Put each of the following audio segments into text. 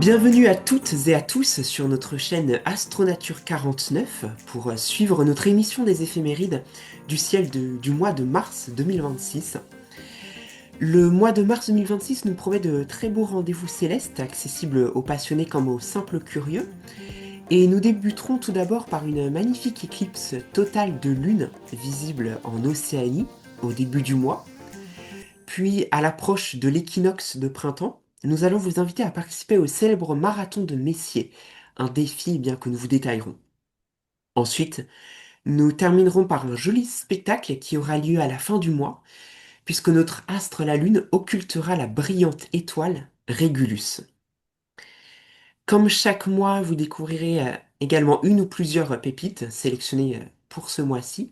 Bienvenue à toutes et à tous sur notre chaîne Astronature 49 pour suivre notre émission des éphémérides du ciel du mois de mars 2026. Le mois de mars 2026 nous promet de très beaux rendez-vous célestes accessibles aux passionnés comme aux simples curieux. Et nous débuterons tout d'abord par une magnifique éclipse totale de lune visible en Océanie au début du mois. Puis, à l'approche de l'équinoxe de printemps, nous allons vous inviter à participer au célèbre marathon de Messier, un défi bien que nous vous détaillerons. Ensuite, nous terminerons par un joli spectacle qui aura lieu à la fin du mois, puisque notre astre la Lune occultera la brillante étoile Régulus. Comme chaque mois, vous découvrirez également une ou plusieurs pépites sélectionnées pour ce mois-ci,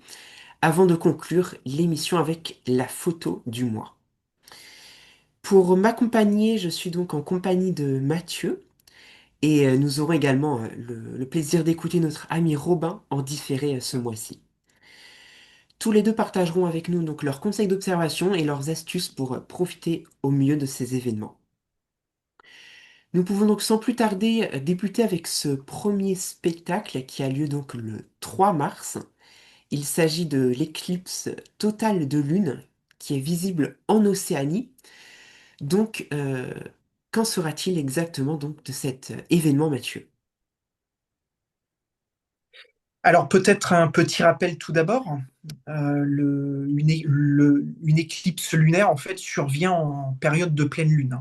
avant de conclure l'émission avec la photo du mois. Pour m'accompagner, je suis donc en compagnie de Mathieu et nous aurons également le plaisir d'écouter notre ami Robin en différé ce mois-ci. Tous les deux partageront avec nous donc leurs conseils d'observation et leurs astuces pour profiter au mieux de ces événements. Nous pouvons donc sans plus tarder débuter avec ce premier spectacle qui a lieu donc le 3 mars. Il s'agit de l'éclipse totale de lune qui est visible en Océanie. Donc, qu'en sera-t-il exactement donc de cet événement, Mathieu? Alors peut-être un petit rappel tout d'abord. Une éclipse lunaire en fait survient en période de pleine lune.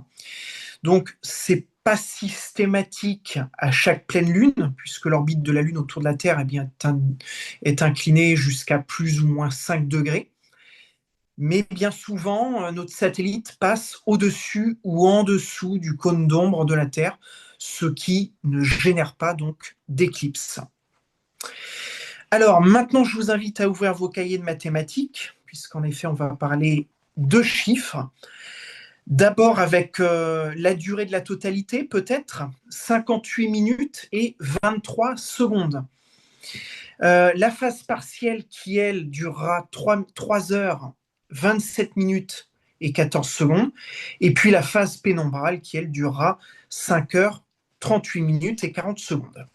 Donc c'est pas systématique à chaque pleine lune, puisque l'orbite de la Lune autour de la Terre est inclinée jusqu'à plus ou moins 5 degrés. Mais bien souvent, notre satellite passe au-dessus ou en dessous du cône d'ombre de la Terre, ce qui ne génère pas donc d'éclipse. Alors maintenant, je vous invite à ouvrir vos cahiers de mathématiques, puisqu'en effet, on va parler de chiffres. D'abord avec la durée de la totalité, peut-être 58 minutes et 23 secondes. La phase partielle qui, elle, durera 3 heures, 27 minutes et 14 secondes. Et puis la phase pénombrale qui, elle, durera 5 heures, 38 minutes et 40 secondes.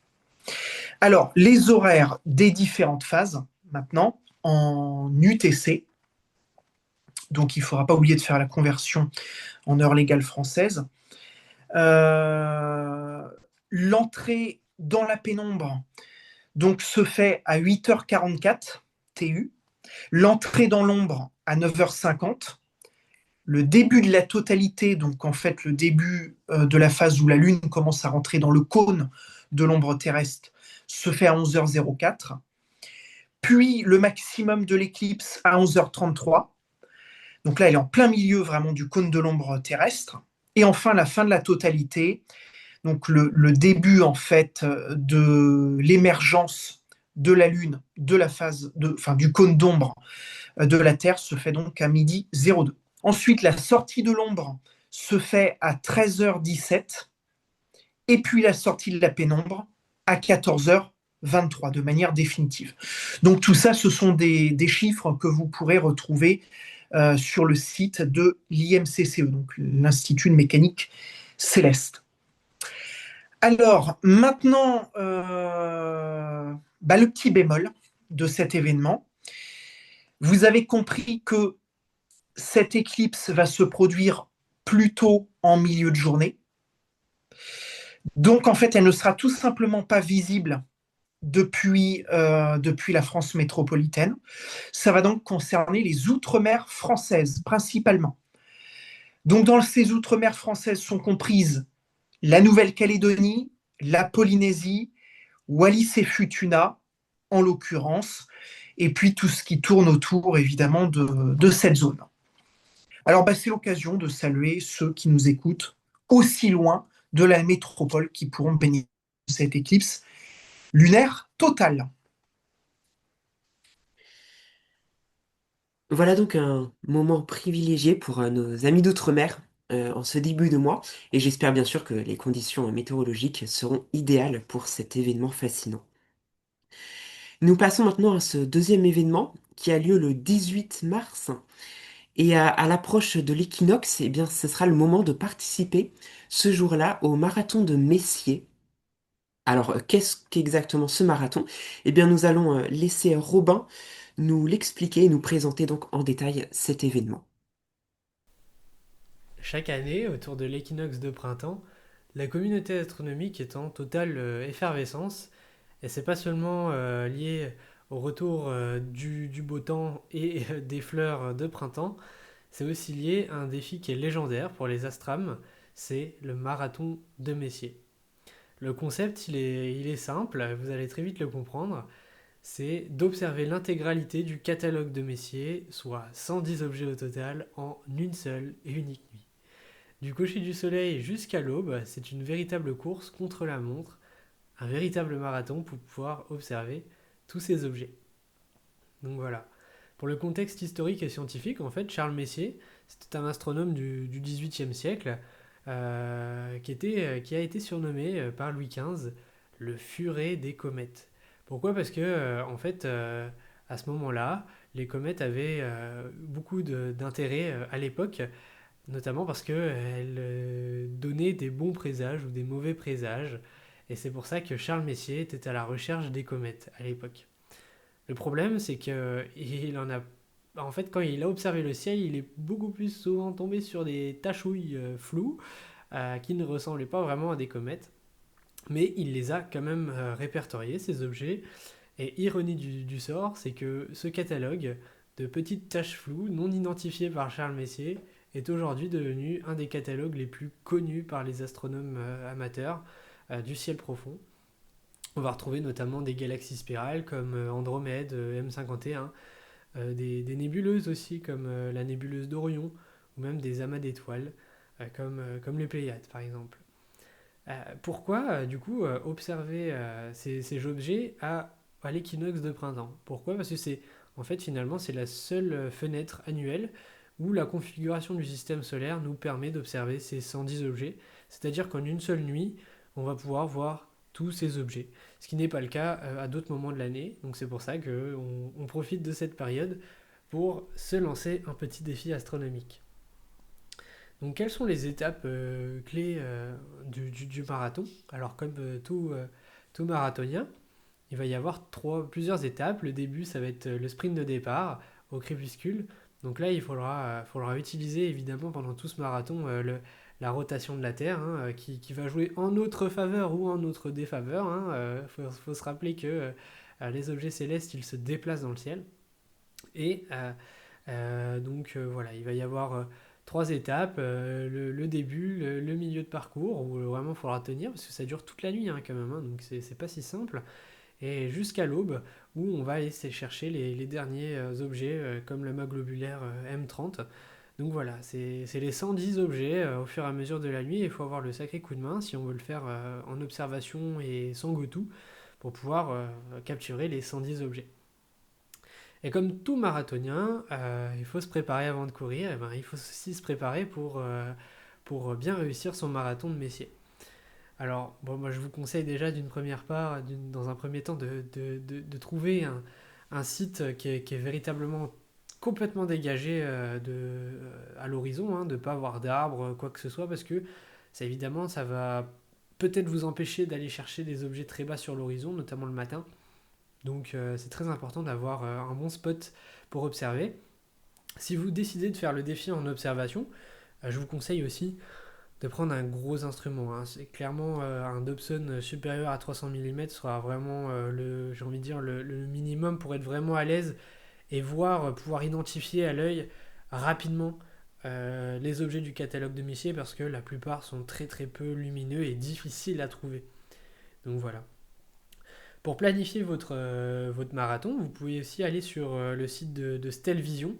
Alors, les horaires des différentes phases, maintenant, en UTC, donc il ne faudra pas oublier de faire la conversion en heure légale française. Euh, L'entrée dans la pénombre donc, se fait à 8h44 TU, l'entrée dans l'ombre à 9h50, le début de la totalité, donc en fait le début de la phase où la Lune commence à rentrer dans le cône de l'ombre terrestre, se fait à 11h04, puis le maximum de l'éclipse à 11h33. Donc là, elle est en plein milieu vraiment du cône de l'ombre terrestre. Et enfin, la fin de la totalité, donc le début en fait de l'émergence de la Lune, de la phase, enfin, du cône d'ombre de la Terre se fait donc à midi 02. Ensuite, la sortie de l'ombre se fait à 13h17 et puis la sortie de la pénombre à 14h23 de manière définitive. Donc tout ça, ce sont des chiffres que vous pourrez retrouver sur le site de l'IMCCE, donc l'Institut de mécanique céleste. Alors maintenant, le petit bémol de cet événement, vous avez compris que cette éclipse va se produire plutôt en milieu de journée. Donc en fait, elle ne sera tout simplement pas visible depuis la France métropolitaine. Ça va donc concerner les outre-mer françaises principalement. Donc dans ces outre-mer françaises sont comprises la Nouvelle-Calédonie, la Polynésie, Wallis et Futuna, en l'occurrence, et puis tout ce qui tourne autour évidemment de cette zone. Alors c'est l'occasion de saluer ceux qui nous écoutent aussi loin de la métropole qui pourront bénéficier de cette éclipse lunaire totale. Voilà donc un moment privilégié pour nos amis d'outre-mer en ce début de mois, et j'espère bien sûr que les conditions météorologiques seront idéales pour cet événement fascinant. Nous passons maintenant à ce deuxième événement qui a lieu le 18 mars Et à l'approche de l'équinoxe, eh bien, ce sera le moment de participer ce jour-là au marathon de Messier. Alors, qu'est-ce qu'exactement ce marathon? Eh bien, nous allons laisser Robin nous l'expliquer et nous présenter donc en détail cet événement. Chaque année, autour de l'équinoxe de printemps, la communauté astronomique est en totale effervescence, et c'est pas seulement lié au retour du beau temps et des fleurs de printemps, c'est aussi lié à un défi qui est légendaire pour les astrams, c'est le marathon de Messier. Le concept, il est simple, vous allez très vite le comprendre, c'est d'observer l'intégralité du catalogue de Messier, soit 110 objets au total, en une seule et unique nuit. Du coucher du soleil jusqu'à l'aube, c'est une véritable course contre la montre, un véritable marathon pour pouvoir observer tous ces objets. Donc voilà. Pour le contexte historique et scientifique, en fait, Charles Messier, c'était un astronome du XVIIIe siècle qui a été surnommé par Louis XV le furet des comètes. Pourquoi? Parce que, en fait, à ce moment-là, les comètes avaient beaucoup d'intérêt à l'époque, notamment parce qu'elle donnait des bons présages ou des mauvais présages. Et c'est pour ça que Charles Messier était à la recherche des comètes à l'époque. Le problème, c'est que il en a. En fait, quand il a observé le ciel, il est beaucoup plus souvent tombé sur des tachouilles floues qui ne ressemblaient pas vraiment à des comètes. Mais il les a quand même répertoriés, ces objets. Et ironie du sort, c'est que ce catalogue de petites taches floues non identifiées par Charles Messier est aujourd'hui devenu un des catalogues les plus connus par les astronomes amateurs du ciel profond. On va retrouver notamment des galaxies spirales comme Andromède, M51, des nébuleuses aussi comme la nébuleuse d'Orion, ou même des amas d'étoiles comme les Pléiades par exemple. Pourquoi du coup observer ces objets à l'équinoxe de printemps? Pourquoi? Parce que c'est en fait finalement c'est la seule fenêtre annuelle où la configuration du système solaire nous permet d'observer ces 110 objets. C'est-à-dire qu'en une seule nuit, on va pouvoir voir tous ces objets. Ce qui n'est pas le cas à d'autres moments de l'année. Donc c'est pour ça qu'on profite de cette période pour se lancer un petit défi astronomique. Donc quelles sont les étapes clés du marathon? Alors comme tout marathonien, il va y avoir plusieurs étapes. Le début, ça va être le sprint de départ au crépuscule. Donc là, il faudra utiliser évidemment pendant tout ce marathon la rotation de la Terre qui va jouer en notre faveur ou en notre défaveur. Faut se rappeler que les objets célestes, ils se déplacent dans le ciel. Et donc voilà, il va y avoir trois étapes, le début, le milieu de parcours, où vraiment il faudra tenir, parce que ça dure toute la nuit quand même, donc c'est pas si simple, et jusqu'à l'aube, où on va aller chercher les derniers objets, comme le mât globulaire M30. Donc voilà, c'est les 110 objets au fur et à mesure de la nuit, et il faut avoir le sacré coup de main si on veut le faire en observation et sans go-to, pour pouvoir capturer les 110 objets. Et comme tout marathonien, il faut se préparer avant de courir, et ben, il faut aussi se préparer pour bien réussir son marathon de Messier. Alors, bon, moi je vous conseille déjà d'une première part, dans un premier temps, de trouver un site qui est véritablement complètement dégagé à l'horizon, de ne pas avoir d'arbres, quoi que ce soit, parce que ça, évidemment, ça va peut-être vous empêcher d'aller chercher des objets très bas sur l'horizon, notamment le matin. Donc c'est très important d'avoir un bon spot pour observer. Si vous décidez de faire le défi en observation, je vous conseille aussi de prendre un gros instrument. C'est clairement un Dobson supérieur à 300 mm sera vraiment j'ai envie de dire le minimum pour être vraiment à l'aise et pouvoir identifier à l'œil rapidement les objets du catalogue de Messier, parce que la plupart sont très très peu lumineux et difficiles à trouver. Donc voilà. Pour planifier votre marathon, vous pouvez aussi aller sur le site de Stelvision,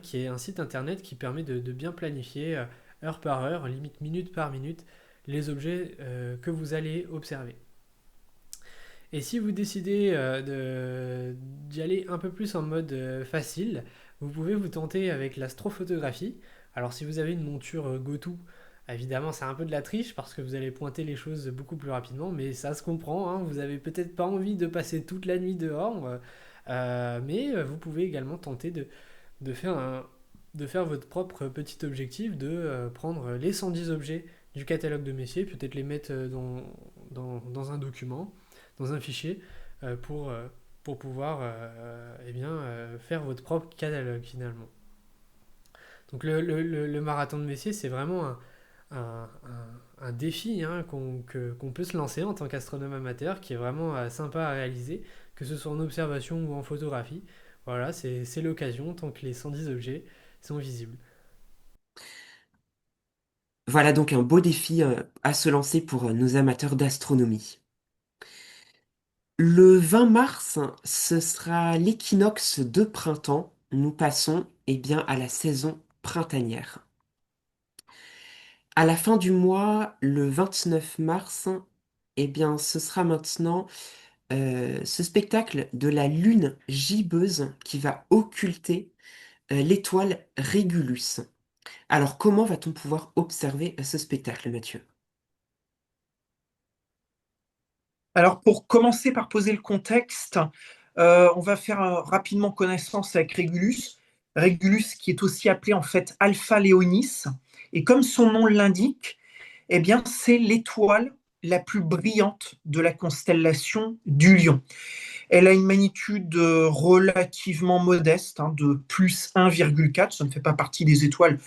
qui est un site internet qui permet de bien planifier heure par heure, limite minute par minute, les objets que vous allez observer. Et si vous décidez d'y aller un peu plus en mode facile, vous pouvez vous tenter avec l'astrophotographie. Alors si vous avez une monture GoTo, évidemment c'est un peu de la triche parce que vous allez pointer les choses beaucoup plus rapidement, mais ça se comprend, vous avez peut-être pas envie de passer toute la nuit dehors, mais vous pouvez également tenter de faire de faire votre propre petit objectif, de prendre les 110 objets du catalogue de Messier, peut-être les mettre dans un document, dans un fichier, pour pouvoir eh bien, faire votre propre catalogue finalement. Donc le marathon de Messier, c'est vraiment un défi hein, qu'on peut se lancer en tant qu'astronome amateur, qui est vraiment sympa à réaliser, que ce soit en observation ou en photographie. Voilà, c'est l'occasion, tant que les 110 objets sont visibles. Voilà donc un beau défi à se lancer pour nos amateurs d'astronomie. Le 20 mars, ce sera l'équinoxe de printemps. Nous passons bien à la saison printanière. À la fin du mois, le 29 mars, bien, ce sera maintenant ce spectacle de la lune gibbeuse qui va occulter l'étoile Régulus. Alors, comment va-t-on pouvoir observer ce spectacle, Mathieu? Alors, pour commencer par poser le contexte, on va faire rapidement connaissance avec Régulus. Régulus qui est aussi appelé en fait Alpha Léonis. Et comme son nom l'indique, eh bien, c'est l'étoile la plus brillante de la constellation du Lion. Elle a une magnitude relativement modeste, hein, de plus 1,4. Ça ne fait pas partie des étoiles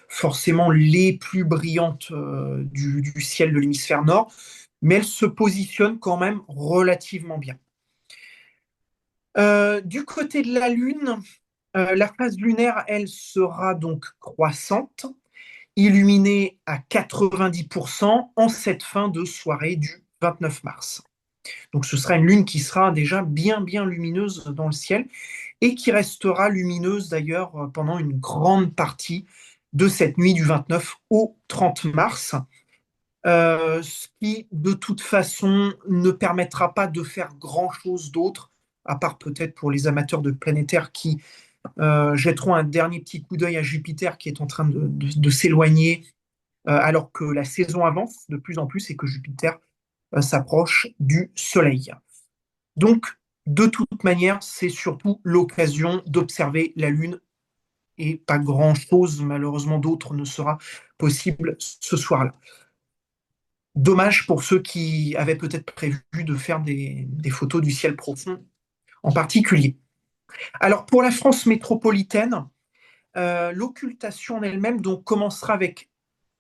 forcément les plus brillantes du ciel de l'hémisphère nord, mais elle se positionne quand même relativement bien. Du côté de la Lune, la phase lunaire, elle sera donc croissante, illuminée à 90% en cette fin de soirée du 29 mars. Donc ce sera une lune qui sera déjà bien bien lumineuse dans le ciel et qui restera lumineuse d'ailleurs pendant une grande partie de cette nuit du 29 au 30 mars, ce qui de toute façon ne permettra pas de faire grand-chose d'autre, à part peut-être pour les amateurs de planétaires qui jetteront un dernier petit coup d'œil à Jupiter qui est en train de s'éloigner alors que la saison avance de plus en plus et que Jupiter s'approche du Soleil. Donc, de toute manière, c'est surtout l'occasion d'observer la Lune et pas grand-chose, malheureusement, d'autre ne sera possible ce soir-là. Dommage pour ceux qui avaient peut-être prévu de faire des photos du ciel profond en particulier. Alors, pour la France métropolitaine, l'occultation en elle-même donc, commencera avec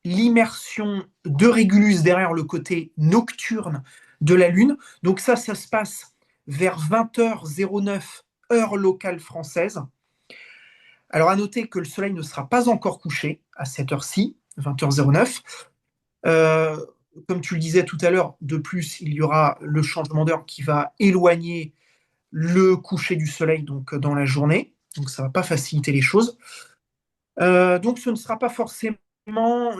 l'immersion de Régulus derrière le côté nocturne de la Lune. Donc ça se passe vers 20h09, heure locale française. Alors à noter que le soleil ne sera pas encore couché à cette heure-ci, 20h09. Euh, Comme tu le disais tout à l'heure, de plus, il y aura le changement d'heure qui va éloigner le coucher du soleil donc, dans la journée. Donc ça ne va pas faciliter les choses. Donc ce ne sera pas forcément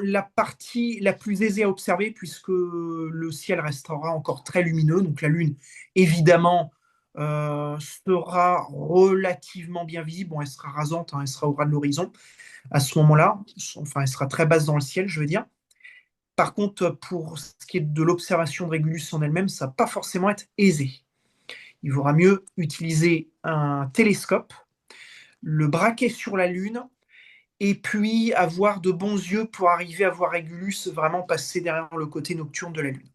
la partie la plus aisée à observer puisque le ciel restera encore très lumineux. Donc la Lune, évidemment, sera relativement bien visible. Bon, elle sera rasante, hein, elle sera au ras de l'horizon à ce moment-là. Enfin, elle sera très basse dans le ciel, je veux dire. Par contre, pour ce qui est de l'observation de Régulus en elle-même, ça ne va pas forcément être aisé. Il vaudra mieux utiliser un télescope, le braquer sur la Lune et puis avoir de bons yeux pour arriver à voir Régulus vraiment passer derrière le côté nocturne de la Lune.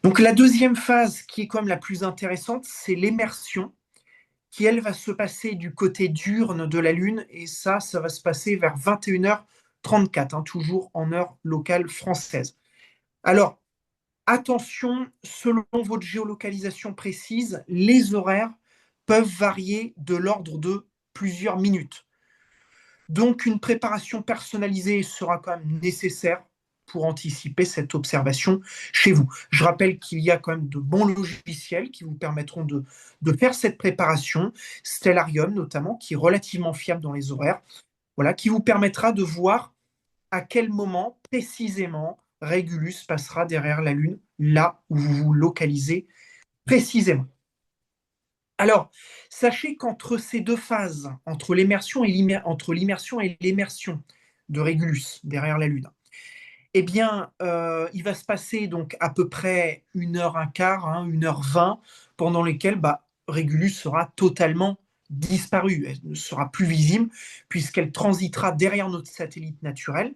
Donc la deuxième phase, qui est quand même la plus intéressante, c'est l'immersion, qui elle va se passer du côté diurne de la Lune, et ça va se passer vers 21h34, hein, toujours en heure locale française. Alors, attention, selon votre géolocalisation précise, les horaires peuvent varier de l'ordre de plusieurs minutes. Donc, une préparation personnalisée sera quand même nécessaire pour anticiper cette observation chez vous. Je rappelle qu'il y a quand même de bons logiciels qui vous permettront de faire cette préparation, Stellarium notamment, qui est relativement fiable dans les horaires, voilà, qui vous permettra de voir à quel moment précisément Régulus passera derrière la Lune, là où vous vous localisez précisément. Alors, sachez qu'entre ces deux phases, entre l'immersion et l'émersion de Régulus derrière la Lune, eh bien, il va se passer donc à peu près 1h15, hein, 1h20, pendant lesquelles Régulus sera totalement disparu, elle ne sera plus visible puisqu'elle transitera derrière notre satellite naturel.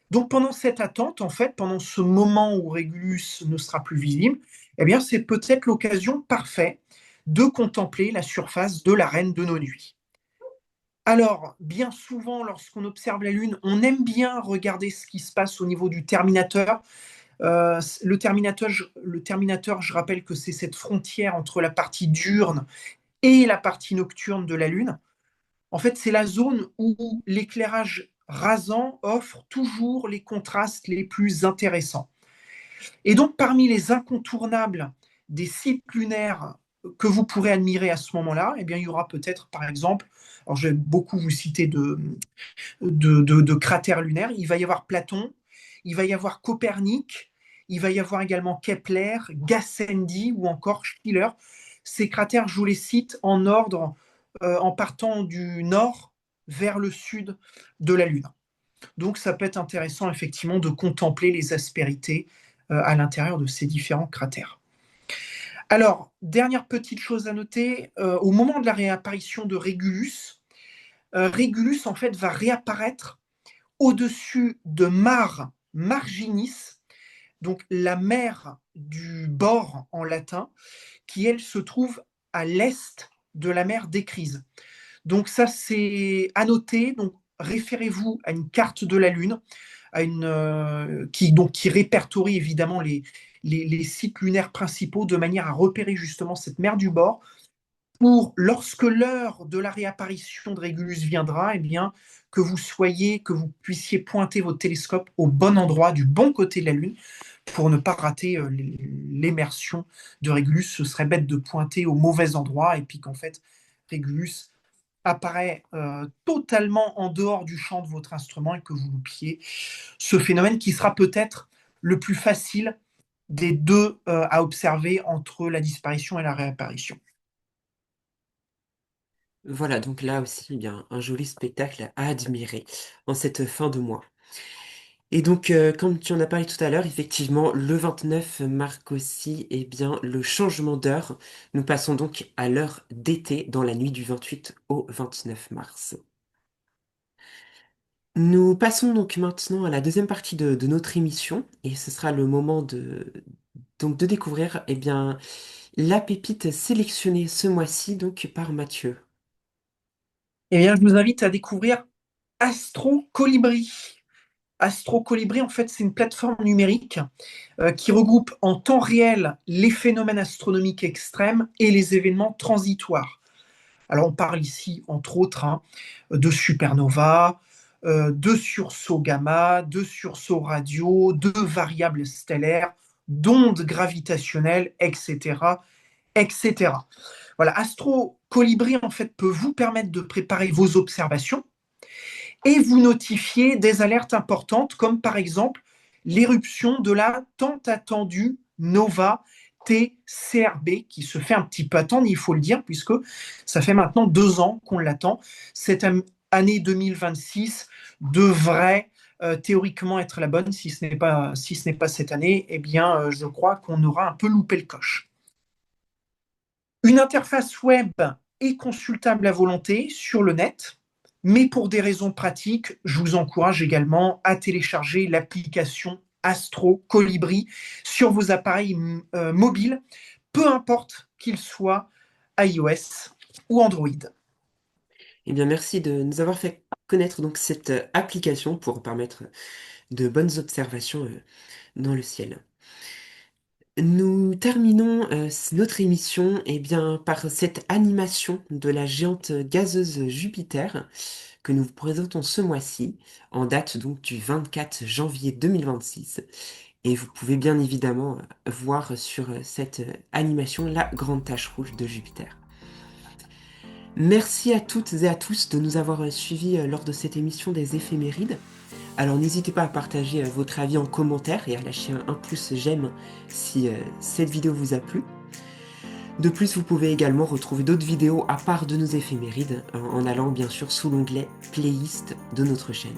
Donc pendant cette attente, en fait, pendant ce moment où Régulus ne sera plus visible, eh bien c'est peut-être l'occasion parfaite de contempler la surface de la reine de nos nuits. Alors, bien souvent, lorsqu'on observe la Lune, on aime bien regarder ce qui se passe au niveau du terminateur. Le terminateur, je rappelle que c'est cette frontière entre la partie diurne et la partie nocturne de la Lune. En fait, c'est la zone où l'éclairage rasant offre toujours les contrastes les plus intéressants. Et donc, parmi les incontournables des sites lunaires que vous pourrez admirer à ce moment-là, eh bien, il y aura peut-être, par exemple, alors je vais beaucoup vous citer de cratères lunaires, il va y avoir Platon, il va y avoir Copernic, il va y avoir également Kepler, Gassendi ou encore Schiller. Ces cratères, je vous les cite en ordre, en partant du nord vers le sud de la Lune. Donc ça peut être intéressant effectivement de contempler les aspérités à l'intérieur de ces différents cratères. Alors, dernière petite chose à noter, au moment de la réapparition de Régulus, Régulus en fait va réapparaître au-dessus de Mare Marginis, donc la mer du bord en latin, qui elle se trouve à l'est de la mer d'Écrise. Donc ça c'est à noter, donc référez-vous à une carte de la Lune, qui répertorie évidemment les sites lunaires principaux de manière à repérer justement cette mer du bord pour, lorsque l'heure de la réapparition de Régulus viendra, eh bien, que vous puissiez pointer votre télescope au bon endroit, du bon côté de la Lune, pour ne pas rater l'émersion de Régulus. Ce serait bête de pointer au mauvais endroit et puis qu'en fait, Régulus apparaît totalement en dehors du champ de votre instrument et que vous loupiez ce phénomène qui sera peut-être le plus facile des deux à observer entre la disparition et la réapparition. Voilà, donc là aussi, eh bien, un joli spectacle à admirer en cette fin de mois. Et donc, comme tu en as parlé tout à l'heure, effectivement, le 29 marque aussi, eh bien, le changement d'heure. Nous passons donc à l'heure d'été dans la nuit du 28 au 29 mars. Nous passons donc maintenant à la deuxième partie de notre émission, et ce sera le moment donc de découvrir, eh bien, la pépite sélectionnée ce mois-ci, donc par Mathieu. Eh bien, je vous invite à découvrir Astro Colibri. Astro Colibri, en fait, c'est une plateforme numérique qui regroupe en temps réel les phénomènes astronomiques extrêmes et les événements transitoires. Alors, on parle ici, entre autres, de supernovas, de sursauts gamma, de sursauts radio, de variables stellaires, d'ondes gravitationnelles, etc., etc. Voilà, Astro Colibri, en fait, peut vous permettre de préparer vos observations et vous notifier des alertes importantes, comme par exemple l'éruption de la tant attendue nova TCRB, qui se fait un petit peu attendre, il faut le dire, puisque ça fait maintenant 2 ans qu'on l'attend. Cette année 2026 devrait théoriquement être la bonne. Si ce n'est pas cette année, eh bien, je crois qu'on aura un peu loupé le coche. Une interface web est consultable à volonté sur le net, mais pour des raisons pratiques, je vous encourage également à télécharger l'application Astro Colibri sur vos appareils mobiles, peu importe qu'ils soient iOS ou Android. Eh bien, merci de nous avoir fait connaître donc cette application pour permettre de bonnes observations dans le ciel. Nous terminons notre émission eh bien, par cette animation de la géante gazeuse Jupiter que nous vous présentons ce mois-ci, en date donc du 24 janvier 2026. Et vous pouvez bien évidemment voir sur cette animation la grande tache rouge de Jupiter. Merci à toutes et à tous de nous avoir suivis lors de cette émission des éphémérides. Alors n'hésitez pas à partager votre avis en commentaire et à lâcher un pouce j'aime si cette vidéo vous a plu. De plus, vous pouvez également retrouver d'autres vidéos à part de nos éphémérides en allant bien sûr sous l'onglet playlist de notre chaîne.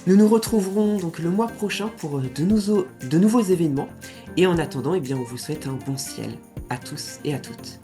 Nous nous retrouverons donc le mois prochain pour de nouveaux événements et en attendant, eh bien, on vous souhaite un bon ciel à tous et à toutes.